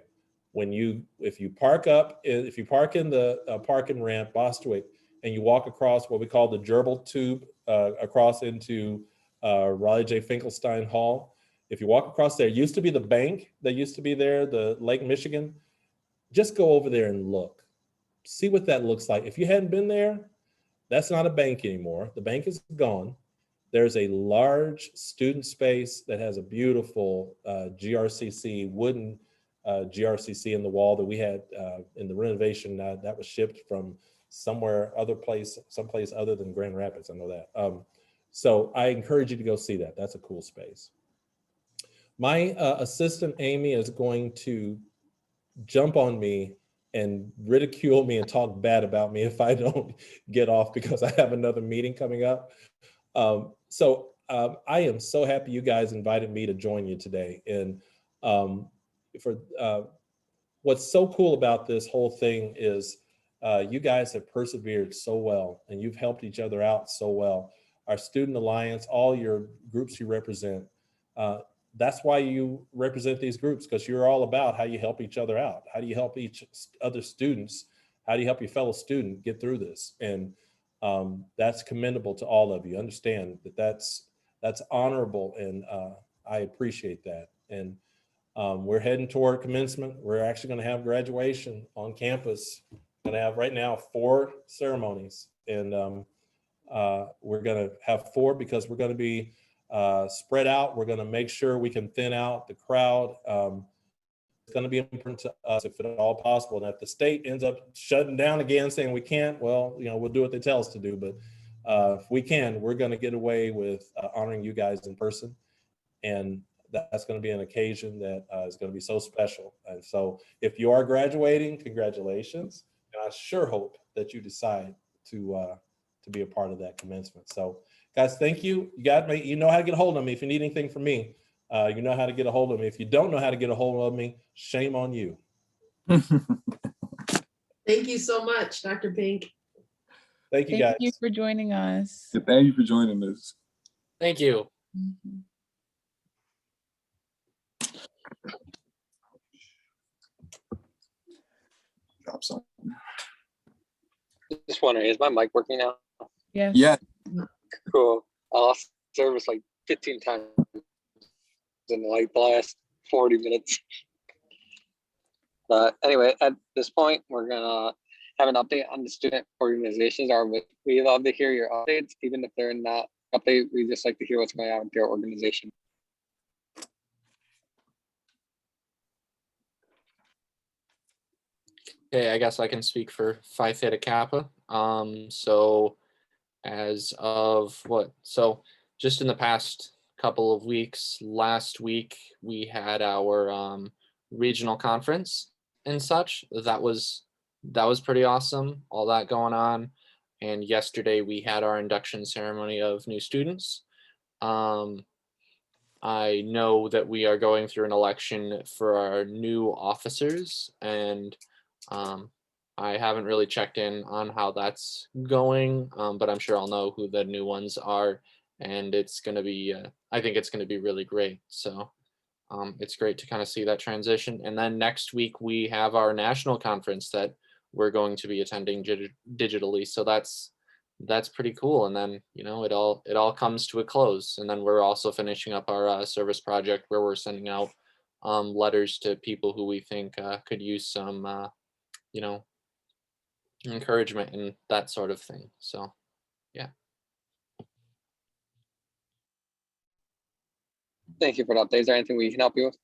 if you park in the parking ramp, Bostwick, and you walk across what we call the gerbil tube across into Raleigh J. Finkelstein Hall. If you walk across there, used to be the bank that used to be there, the Lake Michigan. Just go over there and look. See what that looks like. If you hadn't been there, that's not a bank anymore. The bank is gone. There's a large student space that has a beautiful GRCC, wooden GRCC in the wall that we had in the renovation that was shipped from someplace other than Grand Rapids. I know that. So I encourage you to go see that. That's a cool space. My assistant, Amy, is going to jump on me and ridicule me and talk bad about me if I don't get off because I have another meeting coming up. I am so happy you guys invited me to join you today. And what's so cool about this whole thing is you guys have persevered so well and you've helped each other out so well. Our Student Alliance, all your groups you represent, that's why you represent these groups, because you're all about how you help each other out. How do you help each other students? How do you help your fellow student get through this? And that's commendable to all of you. Understand that that's honorable, and I appreciate that. And we're heading toward commencement. We're actually going to have graduation on campus. We're going to have right now 4 ceremonies, and we're going to have 4 because we're going to be spread out. We're going to make sure we can thin out the crowd. It's going to be important to us if at all possible. And if the state ends up shutting down again, saying we can't, well, we'll do what they tell us to do. But if we can, we're going to get away with honoring you guys in person. And that's going to be an occasion that is going to be so special. And so if you are graduating, congratulations. And I sure hope that you decide to be a part of that commencement. So guys, thank you. You got me. You know how to get a hold of me if you need anything from me. You know how to get a hold of me. If you don't know how to get a hold of me, shame on you. Thank you so much, Dr. Pink. Thank you, guys. Thank you for joining us. Thank you for joining us. Thank you. Mhm. Drop something. Just wondering, is my mic working now? Yes. Yeah. Cool. I lost service like 15 times in like the last 40 minutes. But anyway, at this point, we're gonna have an update on the student organizations. We love to hear your updates, even if they're not update. We just like to hear what's going on with your organization. Okay, I guess I can speak for Phi Theta Kappa. So as of just in the past couple of weeks, last week we had our regional conference and such. That was pretty awesome, all that going on. And yesterday we had our induction ceremony of new students. I know that we are going through an election for our new officers, and I haven't really checked in on how that's going, but I'm sure I'll know who the new ones are, and it's going to be, I think it's going to be really great. So it's great to kind of see that transition. And then next week we have our national conference that we're going to be attending digitally. So that's pretty cool. And then, it all comes to a close. And then we're also finishing up our service project where we're sending out letters to people who we think could use some, encouragement and that sort of thing. So, yeah. Thank you for the update. Is there anything we can help you with?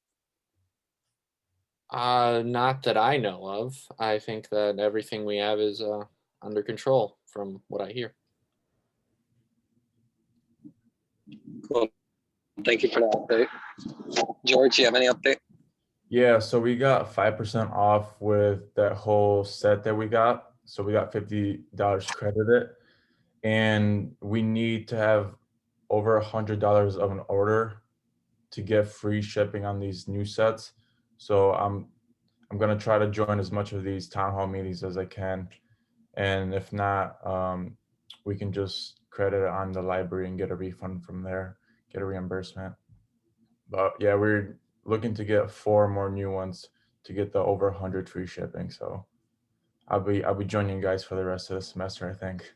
Not that I know of. I think that everything we have is under control from what I hear. Cool. Thank you for the update. George, you have any update? Yeah, so we got 5% off with that whole set that we got. So we got $50 credited, and we need to have over $100 of an order to get free shipping on these new sets. So I'm gonna try to join as much of these town hall meetings as I can, and if not, we can just credit it on the library and get a refund from there, get a reimbursement. But yeah, we're looking to get 4 more new ones to get the over 100 free shipping. So I'll be joining you guys for the rest of the semester, I think.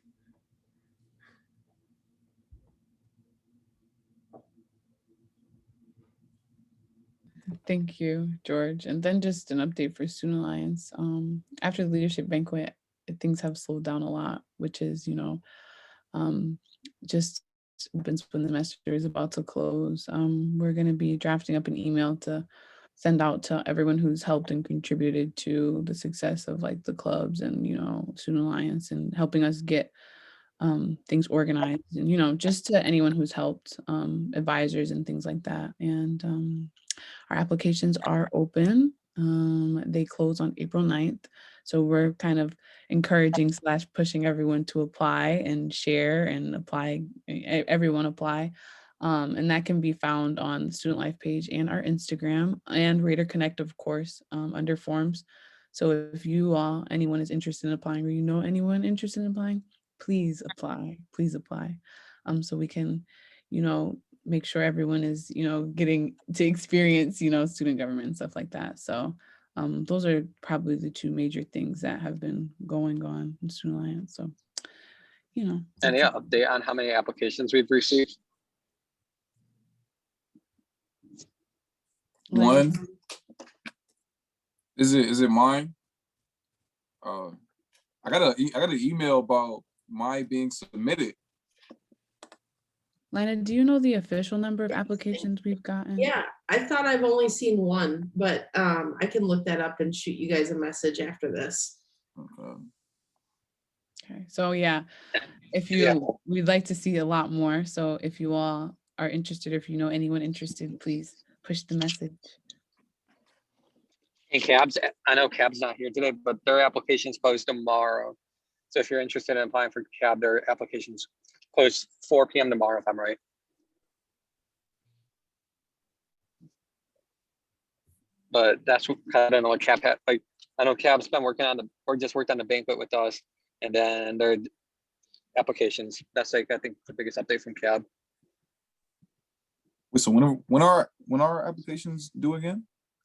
Thank you, George. And then just an update for Student Alliance. After the leadership banquet, things have slowed down a lot, which is, just opens when the semester is about to close. We're going to be drafting up an email to send out to everyone who's helped and contributed to the success of like the clubs and, Student Alliance and helping us get things organized and, just to anyone who's helped, advisors and things like that. And our applications are open. They close on April 9th. So we're kind of encouraging / pushing everyone to apply and share and apply, everyone apply. And that can be found on the Student Life page and our Instagram and Raider Connect, of course, under forms. So if anyone is interested in applying or anyone interested in applying, please apply, so we can, make sure everyone is, getting to experience, student government and stuff like that. So those are probably the two major things that have been going on in Student Alliance. So, Any that's it. update on how many applications we've received? Like, One. Is it mine? I got an email about mine being submitted. Lina, do you know the official number of applications we've gotten? Yeah, I thought I've only seen one, but I can look that up and shoot you guys a message after this. Okay. Okay, so yeah, we'd like to see a lot more. So if you all are interested, or if you know anyone interested, please push the message. And Cabs, I know Cab's not here today, but their applications close tomorrow. So if you're interested in applying for Cab, their applications close 4 p.m. tomorrow, if I'm right. But that's what I don't know what Cab had. Like, I know Cab's been working on just worked on the banquet with us, and then their applications. That's like, I think, the biggest update from Cab. Wait, so when are applications due again?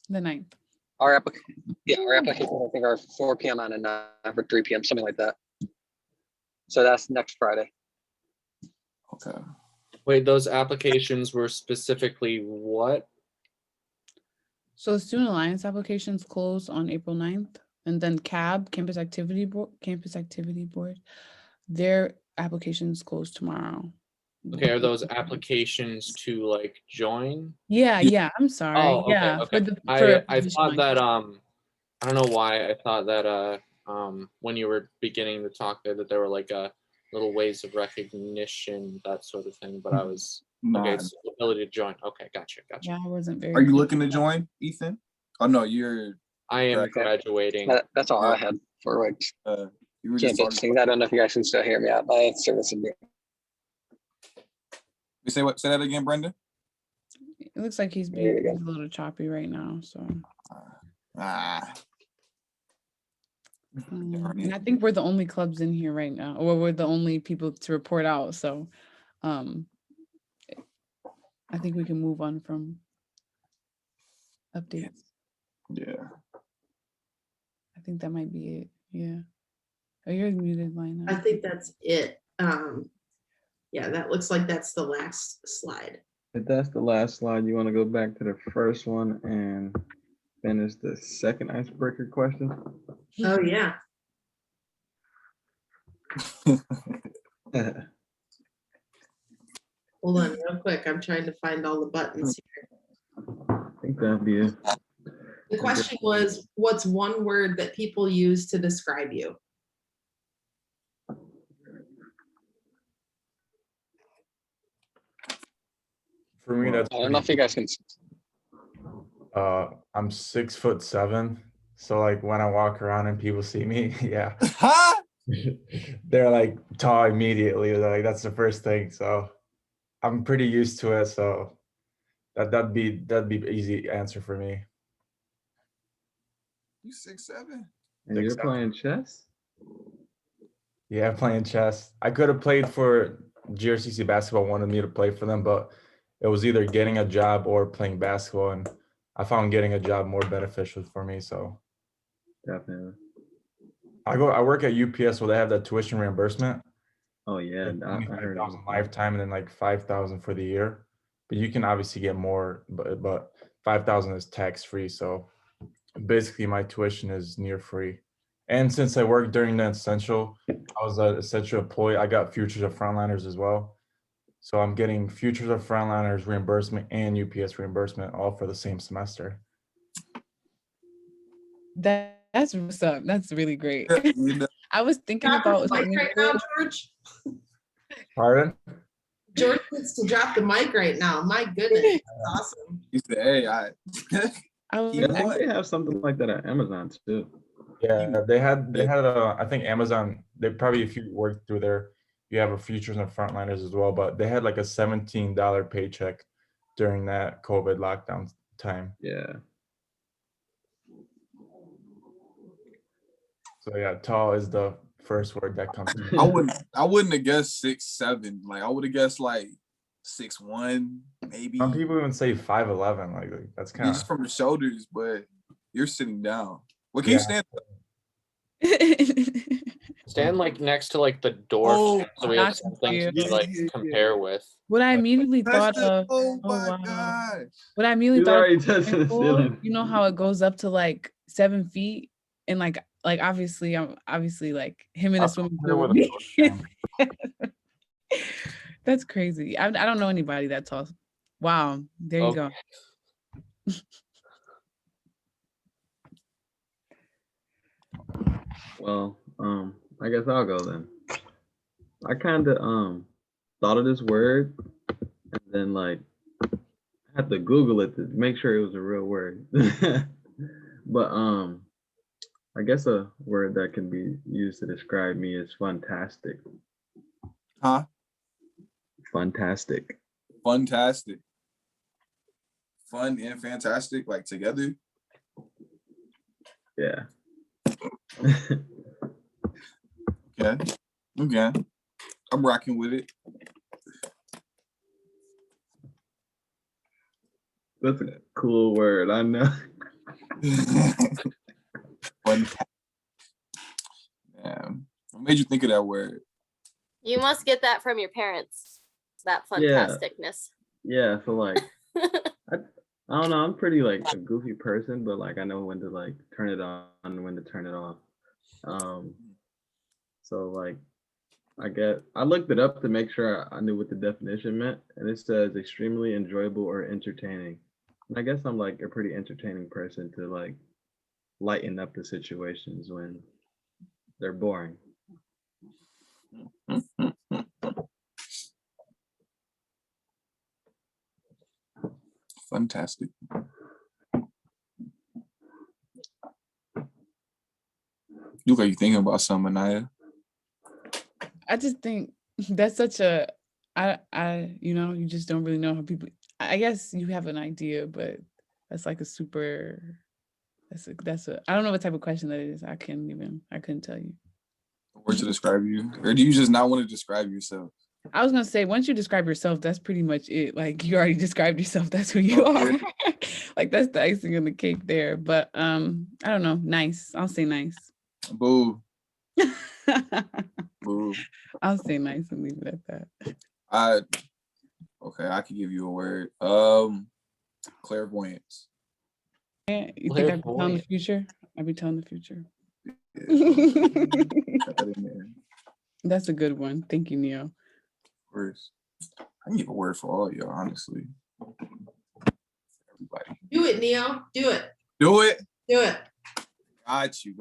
The 9th. Our applications, I think, are 4 p.m. on a 9 or 3 p.m., something like that. So that's next Friday. Okay. Wait, those applications were specifically what? So the Student Alliance applications close on April 9th, and then CAB, Campus Activity Board, their applications close tomorrow. Okay, are those applications to like join? Yeah, I'm sorry. Oh, okay, Yeah, okay. I thought that I don't know why I thought that when you were beginning to talk there that there were like little ways of recognition, that sort of thing, but I was okay, it's the ability to join. Okay, gotcha. Yeah, I wasn't very. Are you looking to join, Ethan? Oh no, you're. I am graduating. That's all I had for like you were just campus things. I don't know if you guys can still hear me out. My service is being. You say what? Say that again, Brenda. It looks like he's There you being go. a little choppy right now. So. And I think we're the only clubs in here right now, or we're the only people to report out. So, I think we can move on from updates. Yeah. I think that might be it. Yeah. Oh, you're muted, Lina. I think that's it. Yeah, that looks like that's the last slide. If that's the last slide, you want to go back to the first one and finish the second icebreaker question? Oh, yeah. Hold on real quick. I'm trying to find all the buttons here. I think that'd be it. The question was, what's one word that people use to describe you? For me, that's I don't know if you guys can. I'm 6'7", so like when I walk around and people see me, yeah, they're like tall immediately. They're like, that's the first thing. So I'm pretty used to it. So that'd be easy answer for me. You 6'7"? And you're 6'7". playing chess? Yeah, playing chess. I could have played for GRCC basketball, wanted me to play for them, but it was either getting a job or playing basketball, and I found getting a job more beneficial for me. So Definitely. I work at UPS, so they have that tuition reimbursement. Oh yeah, Like I heard 25,000 about that. lifetime and then like 5,000 for the year. But you can obviously get more, but 5,000 is tax free. So basically my tuition is near free. And since I worked during the essential, I was an essential employee, I got Futures of Frontliners as well. So I'm getting Futures of Frontliners reimbursement and UPS reimbursement all for the same semester. That's what's up. That's really great. You know, I was thinking Drop about the mic swimming right now, pool. George. Pardon? George needs to drop the mic right now. My goodness, that's awesome. he said, "Hey, I was Yeah, I I- think they have something like that at Amazon too. Yeah, they had I think Amazon, they probably, if you work through there, you have a Futures and Frontliners as well, but they had like a $17 paycheck during that COVID lockdown time. Yeah. So yeah, tall is the first word that comes to I mind. wouldn't have guessed 6'7". Like I would have guessed like 6'1", maybe. Some people even say 5'11", like that's Yeah, kind just of, from the shoulders, but you're sitting down. Well, can you Yeah. stand? Stand like next to like the door, Oh, so we have Not something to confused. like Yeah. compare with. What I immediately thought Touch the- of, oh oh, my wow. gosh. what I immediately He's thought already of touching swimming the pool, ceiling. you know how it goes up to like 7 feet, and like obviously I'm obviously like him in a I'm swimming familiar pool. with a That's crazy. I don't know anybody that tall. Wow, there you go. Well, I guess I'll go then. I kind of thought of this word and then like I had to Google it to make sure it was a real word. But I guess a word that can be used to describe me is fantastic. Huh? Fantastic. Fantastic. Fun and fantastic, like together. Yeah. Okay. Okay. I'm rocking with it. That's a cool word. I know. Fun. Yeah. What made you think of that word? You must get that from your parents. That Yeah. fantasticness. Yeah. So like, I don't know. I'm pretty like a goofy person, but like I know when to like turn it on and when to turn it off. So like, I looked it up to make sure I knew what the definition meant, and it says extremely enjoyable or entertaining. And I guess I'm like a pretty entertaining person to like lighten up the situations when they're boring. Fantastic. You look like you thinking about something, Anaya. I just think that's such a you just don't really know how people. I guess you have an idea, but that's like a super. That's a. I don't know what type of question that is. I couldn't tell you. A word to describe you, or do you just not want to describe yourself? I was gonna say, once you describe yourself, that's pretty much it. Like you already described yourself. That's who you Oh, are. yeah. Like that's the icing on the cake there. But I don't know. Nice. I'll say nice. Boo. Boo. I'll say nice and leave it at that. Okay, I could give you a word. Clairvoyance. Yeah, you think I'd be telling the Clairvoyant. future? I'd be telling the future. Yeah, got that in there That's a good one. Thank you, Neo. first. I can give a word for all y'all, honestly. Everybody. Do it, Neo. Do it. Do it. Do it. Got you.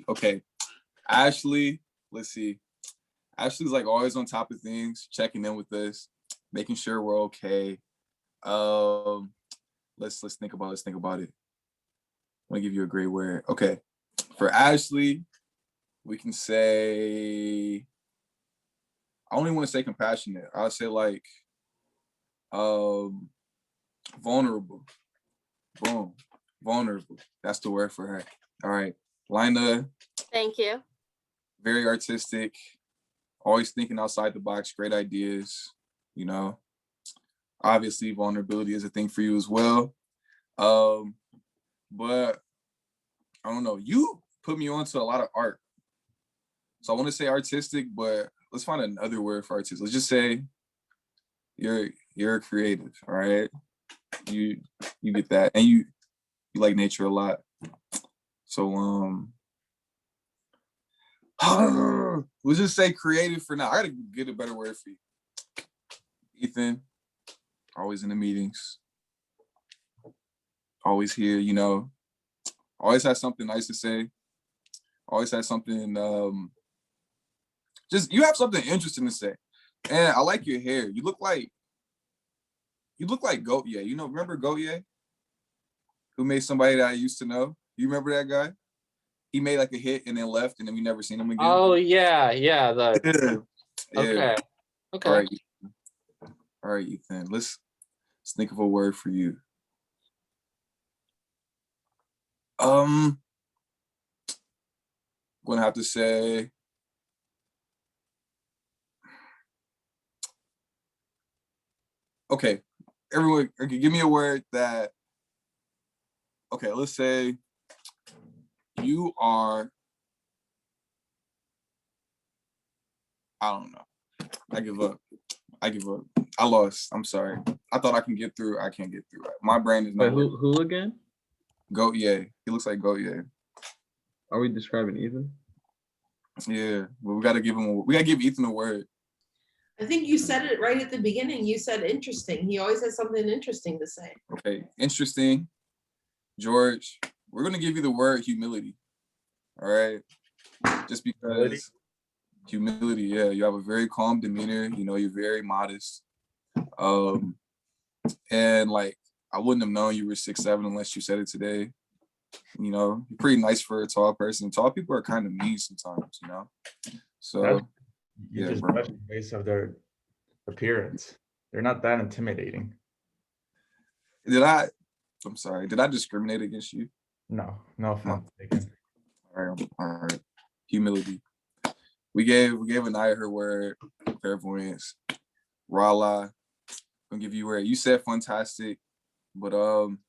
Okay. Ashley, let's see. Ashley's like always on top of things, checking in with us, making sure we're okay. Let's think about it. I'm gonna give you a great word. Okay. For Ashley, we can say, I only want to say compassionate. I'll say like vulnerable. Boom. Vulnerable. That's the word for her. All right. Lina, Thank you. very artistic, always thinking outside the box, great ideas, you know. Obviously, vulnerability is a thing for you as well. But I don't know, you put me on to a lot of art. So I want to say artistic, but let's find another word for artistic. Let's just say you're a creative, all right? You get that. And you like nature a lot. So let's just say creative for now. I gotta get a better word for you. Ethan, always in the meetings. Always here, you know. Always has something nice to say. Always has something just you have something interesting to say. And I like your hair. You look like Gautier. You know, remember Gautier? Who made somebody that I used to know? You remember that guy? He made like a hit and then left, and then we never seen him again. Oh yeah, yeah. Yeah. Okay. Okay. All right. All right, Ethan. Let's think of a word for you. I'm gonna have to say okay. Everyone, okay, give me a word that okay, let's say you are I don't know. I give up. I lost. I'm sorry. I thought I can get through. I can't get through. My brain is Wait, not who again? Gautier. He looks like Gautier. Are we describing Ethan? Yeah, but we gotta give Ethan a word. I think you said it right at the beginning. You said interesting. He always has something interesting to say. Okay, interesting. George, we're gonna give you the word humility. All right. Just because humility, yeah, you have a very calm demeanor, you know, you're very modest. And like I wouldn't have known you were 6'7" unless you said it today. You know, you're pretty nice for a tall person. Tall people are kind of mean sometimes, you know. So You yeah, just bro. judge based of their appearance. They're not that intimidating. I'm sorry, did I discriminate against you? No offense taken. All right. Humility. We gave Anaya her word, clairvoyance. Rala, gonna give you a word. You said fantastic, but I'm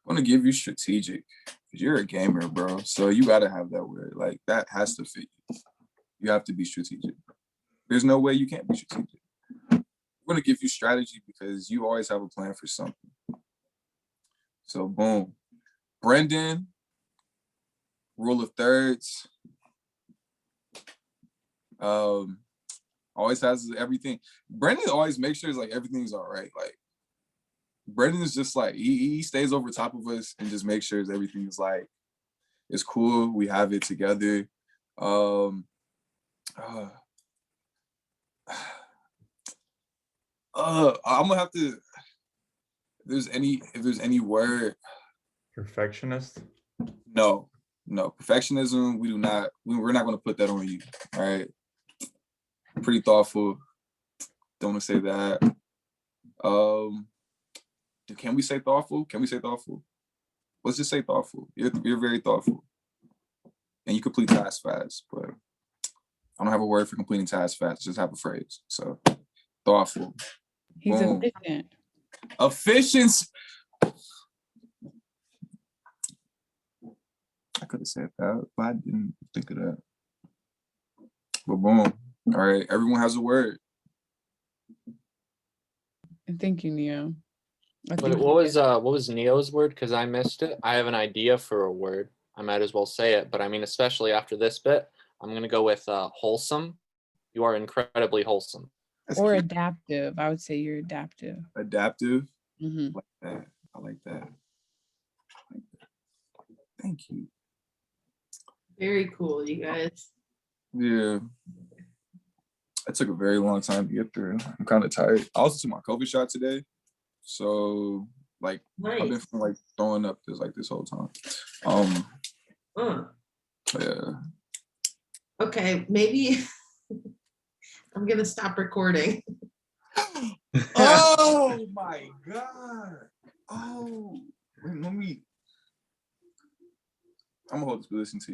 gonna give you strategic because you're a gamer, bro. So you gotta have that word. Like that has to fit you. You have to be strategic. There's no way you can't be strategic. I'm gonna give you strategy because you always have a plan for something. So boom. Brendan, rule of thirds. Always has everything. Brendan always makes sure like everything's all right. Like Brendan is just like he stays over top of us and just makes sure everything is like it's cool. We have it together. I'm gonna have to. If there's any word. Perfectionist. No, perfectionism. We're not gonna put that on you. All right. Pretty thoughtful. Don't want to say that. Can we say thoughtful? Let's just say thoughtful. You're very thoughtful, and you complete tasks fast. But I don't have a word for completing tasks fast. Just have a phrase. So thoughtful. He's Boom. efficient. Efficiency. I could have said that, but I didn't think of that. But boom. All right. Everyone has a word. And thank you, Neo. I What think was Neo's word? Because I missed it. I have an idea for a word. I might as well say it, but I mean, especially after this bit, I'm gonna go with wholesome. You are incredibly wholesome. or adaptive. I would say you're adaptive. Adaptive. Hmm. I like that. Thank you. Very cool, you guys. Yeah. That took a very long time to get through. I'm kind of tired. I also took my COVID shot today. So like I've been Nice. like throwing up this whole time. Yeah. Okay, maybe I'm gonna stop recording. Oh my God. Oh, wait, I'm gonna hold this to listen to you.